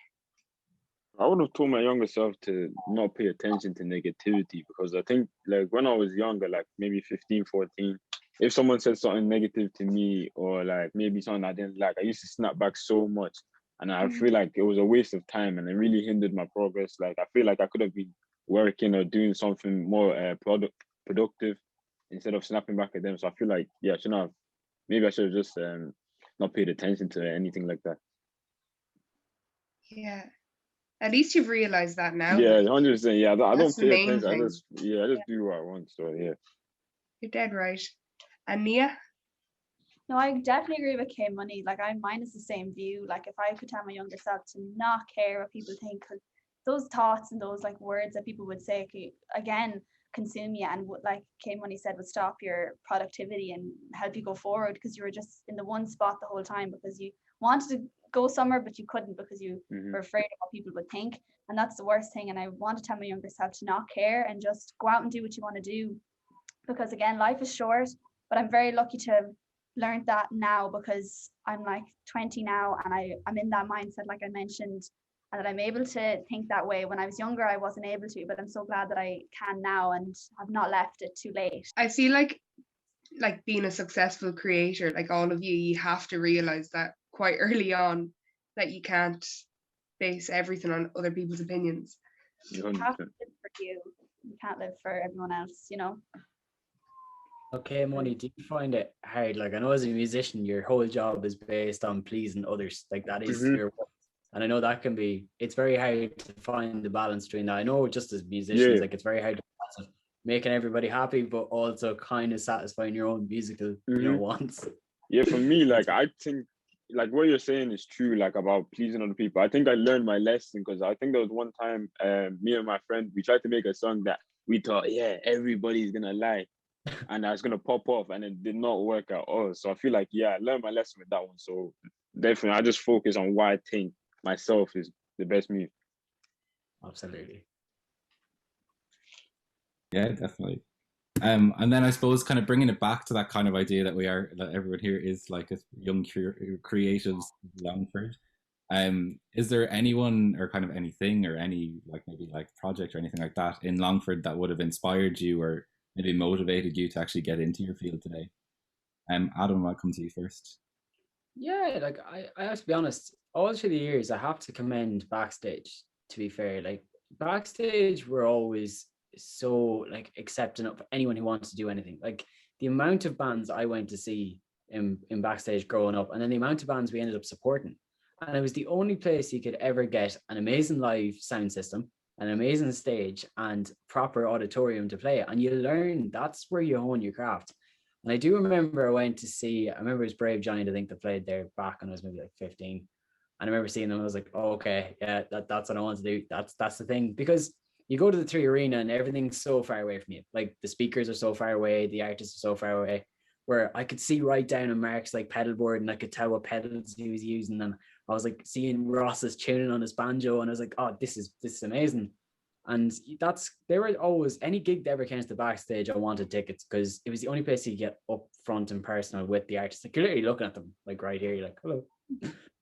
I would have told my younger self to not pay attention to negativity, because I think like when I was younger, like maybe 15, 14, if someone said something negative to me or like maybe something I didn't like, I used to snap back so much. And I feel like it was a waste of time and it really hindered my progress. Like I feel like I could have been working or doing something more productive instead of snapping back at them. So I feel like, yeah, maybe I should have just not paid attention to anything like that. Yeah. At least you've realized that now. Yeah, like, 100%. Yeah, I that's don't the pay main attention. I thing. just do what I want. So yeah. You're dead right. And Nia? No, I definitely agree with K Money. Like mine is the same view. Like if I could tell my younger self to not care what people think, because those thoughts and those like words that people would say again consume you, and like K Money said, would stop your productivity and help you go forward, because you were just in the one spot the whole time because you wanted to go somewhere but you couldn't because you were afraid of what people would think. And that's the worst thing. And I want to tell my younger self to not care and just go out and do what you want to do, because again, life is short. But I'm very lucky to have learned that now, because I'm like 20 now and I'm in that mindset, like I mentioned, and that I'm able to think that way. When I was younger, I wasn't able to, but I'm so glad that I can now and have not left it too late. I feel like being a successful creator, like all of you have to realize that quite early on, that you can't base everything on other people's opinions. You have to live for you. You can't live for everyone else, you know. Okay, Money, do you find it hard? Like I know as a musician, your whole job is based on pleasing others. Like that is your work. And I know that can be, it's very hard to find the balance between that. I know just as musicians, like it's very hard to balance making everybody happy, but also kind of satisfying your own musical, wants. Yeah, for me, like I think like what you're saying is true, like about pleasing other people. I think I learned my lesson, because I think there was one time me and my friend, we tried to make a song that we thought, yeah, everybody's gonna like, and I was gonna pop off, and it did not work at all. So I feel like, yeah, I learned my lesson with that one. So definitely I just focus on why I think myself is the best me. Absolutely. Yeah, definitely. And then I suppose kind of bringing it back to that kind of idea that everyone here is like a young creatives Longford. Is there anyone or kind of anything or any like maybe like project or anything like that in Longford that would have inspired you or maybe motivated you to actually get into your field today? Adam, I'll come to you first. Yeah, like I have to be honest, all through the years I have to commend Backstage, to be fair. Like Backstage were always so like accepting of anyone who wants to do anything. Like the amount of bands I went to see in Backstage growing up, and then the amount of bands we ended up supporting. And it was the only place you could ever get an amazing live sound system, an amazing stage, and proper auditorium to play. And you learn, that's where you hone your craft. And I do remember I remember it was Brave Giant, I think, that played there back when I was maybe like 15. And I remember seeing them, I was like, oh, okay, yeah, that's what I want to do. That's the thing. Because you go to the 3 Arena and everything's so far away from you. Like the speakers are so far away, the artists are so far away, where I could see right down on Mark's like pedal board and I could tell what pedals he was using. And I was like seeing Ross's tuning on his banjo and I was like, oh, this is amazing. And they were always, any gig that ever came to the Backstage, I wanted tickets, because it was the only place you could get up front and personal with the artists. Like you're literally looking at them like right here, you're like, hello.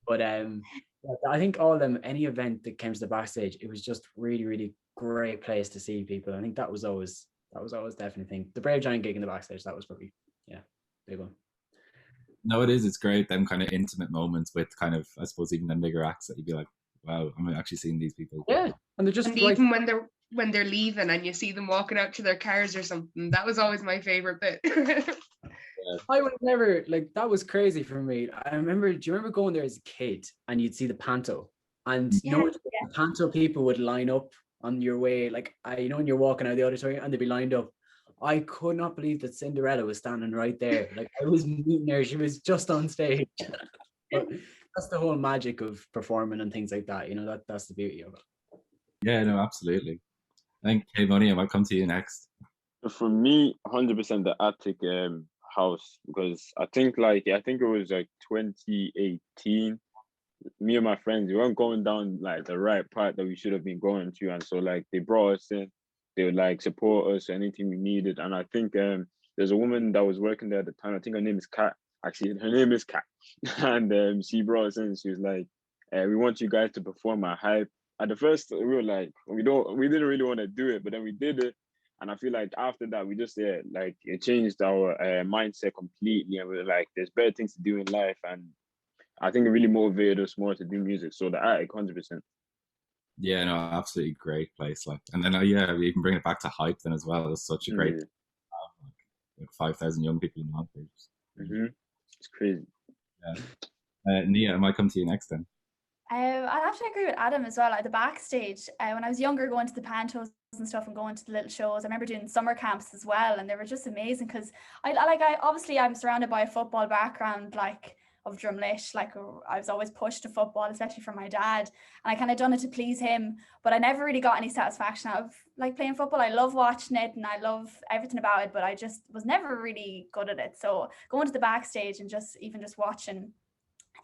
But I think all of them, any event that came to the Backstage, it was just really, really great place to see people. I think that was always definitely a thing. The Brave Giant gig in the Backstage, that was probably, yeah, big one. No, it is. It's great, them kind of intimate moments with kind of, I suppose, even the bigger acts that you'd be like, wow, I'm actually seeing these people. Yeah, and they're just even when they're leaving and you see them walking out to their cars or something, that was always my favorite bit. I would never, like, that was crazy for me. Do you remember going there as a kid and you'd see the panto And you know, the panto people would line up on your way, like you know, when you're walking out of the auditorium and they'd be lined up. I could not believe that Cinderella was standing right there. Like I was meeting her, she was just on stage. But that's the whole magic of performing and things like that. You know, that's the beauty of it. Yeah, no, absolutely. I think Kay Money, I might come to you next. For me, 100% the attic house, because I think it was like 2018. Me and my friends, we weren't going down like the right path that we should have been going to, and so like they brought us in. They would like support us, anything we needed, and I think there's a woman that was working there at the time. I think her name is Kat. Actually, her name is Kat, and she brought us in. She was like, "We want you guys to perform at Hype." At the first, we were like, we didn't really want to do it, but then we did it. And I feel like after that, we just like it changed our mindset completely, and we were like, "There's better things to do in life," and I think it really motivated us more to do music. So the attic, 100%. Yeah, no, absolutely great place. Like, and then we can bring it back to Hype then as well. It's such a great, like 5,000 young people in Hype. It's crazy. Yeah. Nia, I might come to you next then. I have to agree with Adam as well. At the backstage, when I was younger, going to the pantos and stuff and going to the little shows, I remember doing summer camps as well, and they were just amazing because I'm surrounded by a football background, like of Drumlish. Like I was always pushed to football, especially from my dad, and I kind of done it to please him, but I never really got any satisfaction out of like playing football. I love watching it and I love everything about it, but I just was never really good at it. So going to the backstage and just watching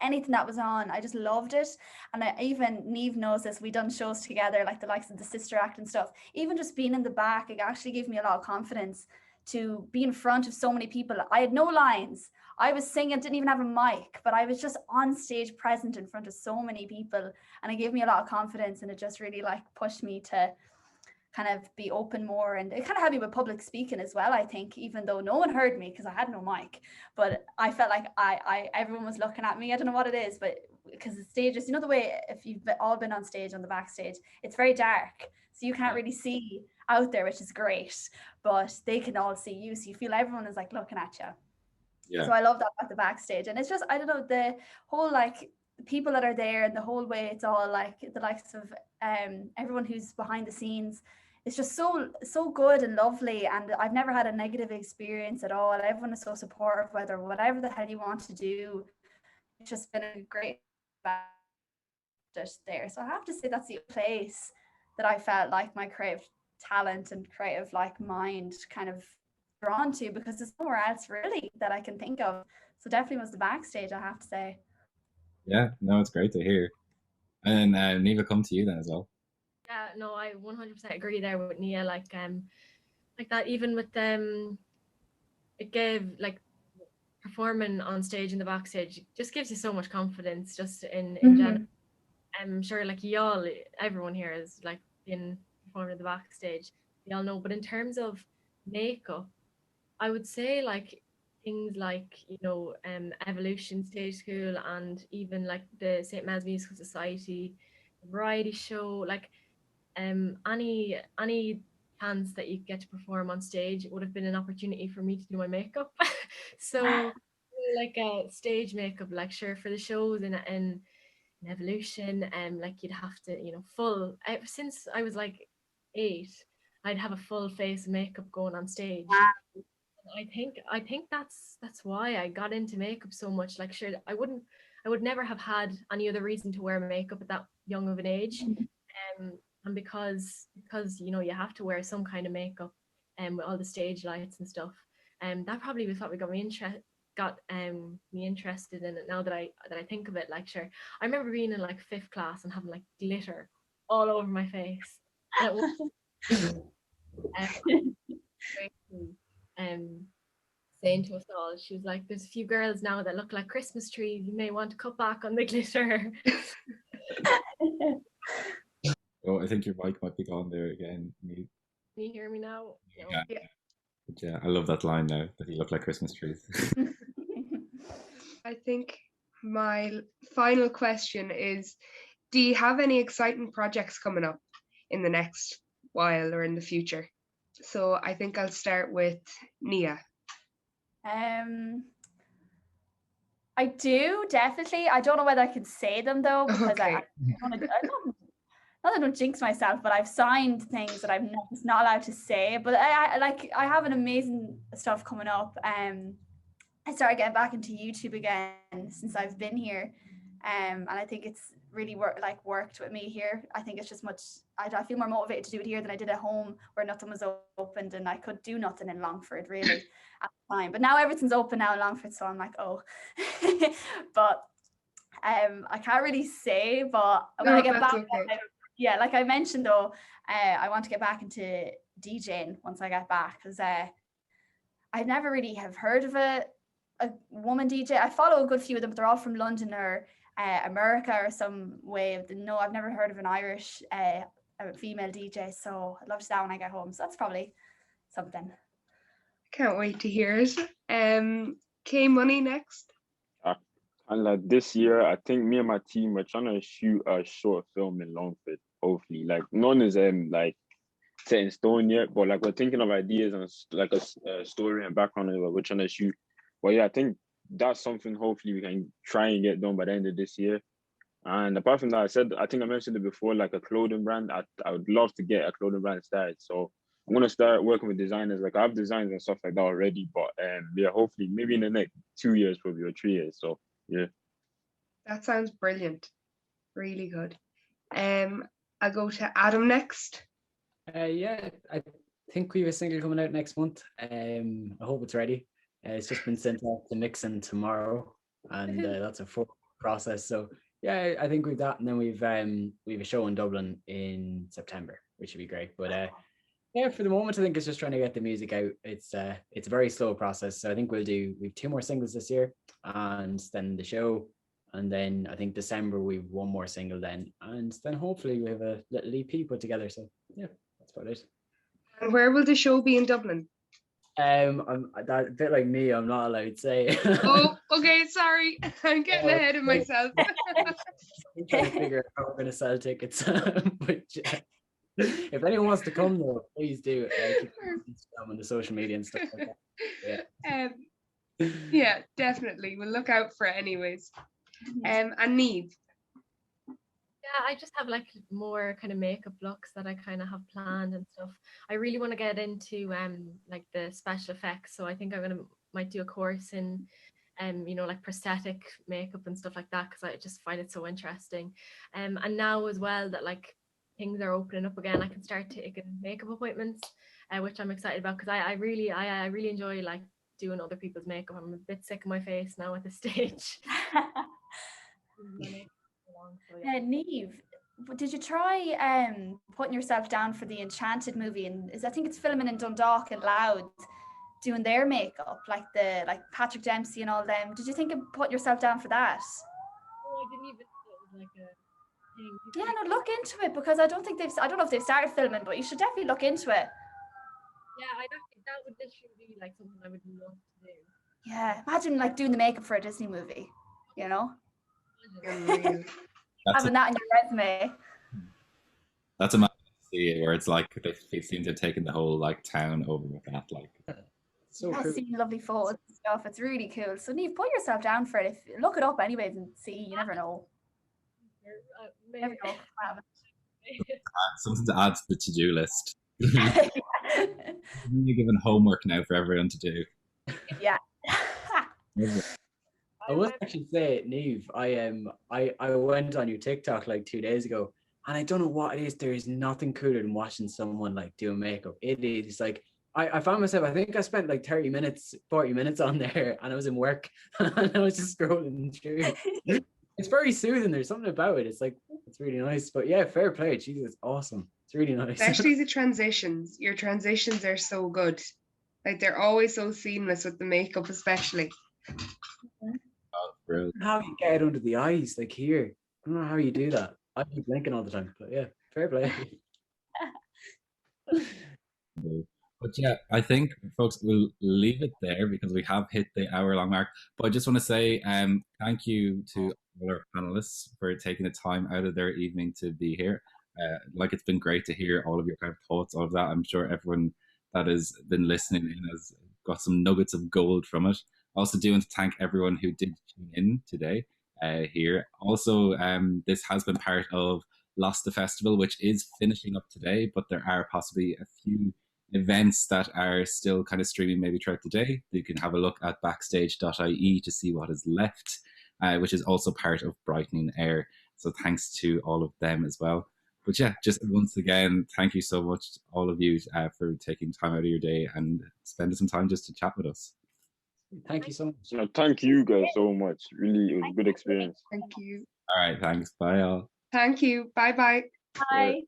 anything that was on, I just loved it. And even Neve knows this, we done shows together, like the likes of the Sister Act and stuff. Even just being in the back, it actually gave me a lot of confidence to be in front of so many people. I had no lines, I was singing, didn't even have a mic, but I was just on stage present in front of so many people, and it gave me a lot of confidence, and it just really like pushed me to kind of be open more. And it kind of had me with public speaking as well, I think, even though no one heard me because I had no mic, but I felt like everyone was looking at me. I don't know what it is, but because the stages, you know, the way if you've all been on stage, on the backstage, it's very dark, so you can't really see out there, which is great, but they can all see you, so you feel everyone is like looking at you. So I love that at the backstage. And it's just, I don't know, the whole like people that are there and the whole way it's all like the likes of everyone who's behind the scenes, it's just so good and lovely, and I've never had a negative experience at all. Everyone is so supportive, whatever the hell you want to do. It's just been a great there. So I have to say that's the place that I felt like my creative talent and creative like mind kind of drawn to, because there's nowhere else really that I can think of. So definitely was the backstage, I have to say. Yeah, no, it's great to hear. And Neva, come to you then as well. Yeah, no, I 100% agree there with Nia. Like that, even with it gave like performing on stage and the backstage just gives you so much confidence, just in general. I'm sure like everyone here is like been performing at the backstage. We all know, but in terms of makeup, I would say like things like, you know, Evolution Stage School, and even like the St. Ma's Musical Society, variety show, like any chance that you get to perform on stage would have been an opportunity for me to do my makeup. So like a stage makeup lecture for the shows in Evolution, like you'd have to, you know, since I was like 8, I'd have a full face of makeup going on stage. I think that's why I got into makeup so much. Like, sure, I would never have had any other reason to wear makeup at that young of an age, and because you know you have to wear some kind of makeup, with all the stage lights and stuff, that probably was what got me interested in it. Now that I think of it, like, sure, I remember being in like 5th class and having like glitter all over my face. And it was saying to us all, she was like, there's a few girls now that look like Christmas trees, you may want to cut back on the glitter. Oh, I think your mic might be gone there again. Can you hear me now? No. Yeah, I love that line now, that you look like Christmas trees. I think my final question is, do you have any exciting projects coming up in the next while or in the future? So I think I'll start with Nia. I do, definitely. I don't know whether I can say them though, because Okay. I don't, not that I don't jinx myself, but I've signed things that I'm not allowed to say. But I have an amazing stuff coming up. I started getting back into YouTube again since I've been here. And I think it's really worked with me here. I think it's just I feel more motivated to do it here than I did at home, where nothing was opened and I could do nothing in Longford really at the time. But now everything's open now in Longford, so I'm like, oh. But I can't really say, but when I get back, yeah, like I mentioned though, I want to get back into DJing once I get back, because I never really have heard of a woman DJ. I follow a good few of them, but they're all from London or America or some way. No, I've never heard of an Irish a female DJ, so I'd love to do that when I get home. So that's probably something. Can't wait to hear it. K Money next. And like this year, I think me and my team are trying to shoot a short film in Longford. Hopefully, like none is like set in stone yet, but like we're thinking of ideas and like a story and background that we're trying to shoot. But yeah, I think that's something hopefully we can try and get done by the end of this year. And apart from that, I think I mentioned it before, like a clothing brand. I would love to get a clothing brand started. So I'm gonna start working with designers. Like I have designs and stuff like that already, but yeah, hopefully maybe in the next 2 years, probably, or 3 years. So yeah. That sounds brilliant. Really good. I'll go to Adam next. Yeah, I think we have a single coming out next month. I hope it's ready. It's just been sent out to mixing tomorrow, and that's a full process. So yeah, I think we've that, and then we've a show in Dublin in September, which would be great. But yeah, for the moment, I think it's just trying to get the music out. It's a very slow process. So I think we've 2 more singles this year, and then the show, and then I think December we've 1 more single then, and then hopefully we have a little EP put together. So yeah, that's about it. And where will the show be in Dublin? I'm a bit like me. I'm not allowed to say. Oh, okay. Sorry, I'm getting ahead of myself. I'm trying to figure out how we're going to sell tickets. But if anyone wants to come, though, please do. Keep on the social media and stuff like that. Yeah. Yeah, definitely. We'll look out for it, anyways. And Niamh. Yeah, I just have like more kind of makeup looks that I kind of have planned and stuff. I really want to get into like the special effects, so I think might do a course in like prosthetic makeup and stuff like that, because I just find it so interesting. And now as well that like things are opening up again, I can start taking makeup appointments, which I'm excited about, because I really enjoy like doing other people's makeup. I'm a bit sick of my face now at this stage. Niamh, did you try putting yourself down for the Enchanted movie? And I think it's filming in Dundalk and Louth, doing their makeup, like Patrick Dempsey and all them. Did you think of putting yourself down for that? Oh, I didn't even know it was like a thing. Yeah, no, look into it, because I don't know if they've started filming, but you should definitely look into it. Yeah, I think that would literally be like something I would love to do. Yeah, imagine like doing the makeup for a Disney movie, you know? Having that in your resume. That's a see where it's like they seem to have taken the whole like town over with that. Like, so I've seen lovely photos and stuff. It's really cool. So Niamh, put yourself down for it. Look it up anyways and see. You never know. Maybe. something to add to the to-do list. You're given homework now for everyone to do. Yeah. I would actually say, Niamh, I went on your TikTok like 2 days ago, and I don't know what it is. There is nothing cooler than watching someone like do makeup. It is like I found myself. I think I spent like 40 minutes on there, and I was in work, and I was just scrolling through. It's very soothing. There's something about it. It's like it's really nice. But yeah, fair play. Jesus, it's awesome. It's really nice. Especially the transitions. Your transitions are so good. Like they're always so seamless with the makeup, especially. How you get it under the eyes, like here. I don't know how you do that. I keep blinking all the time, but yeah, fair play. But yeah, I think, folks, we'll leave it there because we have hit the hour-long mark. But I just want to say thank you to all our panelists for taking the time out of their evening to be here. Like, it's been great to hear all of your kind of thoughts, all of that. I'm sure everyone that has been listening in has got some nuggets of gold from it. Also, do want to thank everyone who did tune in today here. Also, this has been part of Lasta Festival, which is finishing up today, but there are possibly a few events that are still kind of streaming maybe throughout the day. You can have a look at backstage.ie to see what is left, which is also part of Brightening Air. So thanks to all of them as well. But yeah, just once again, thank you so much, all of you, for taking time out of your day and spending some time just to chat with us. Thank you so much. No, thank you guys so much. Really, it was a good experience. Thank you. All right, thanks. Bye, all. Thank you. Bye bye. Bye.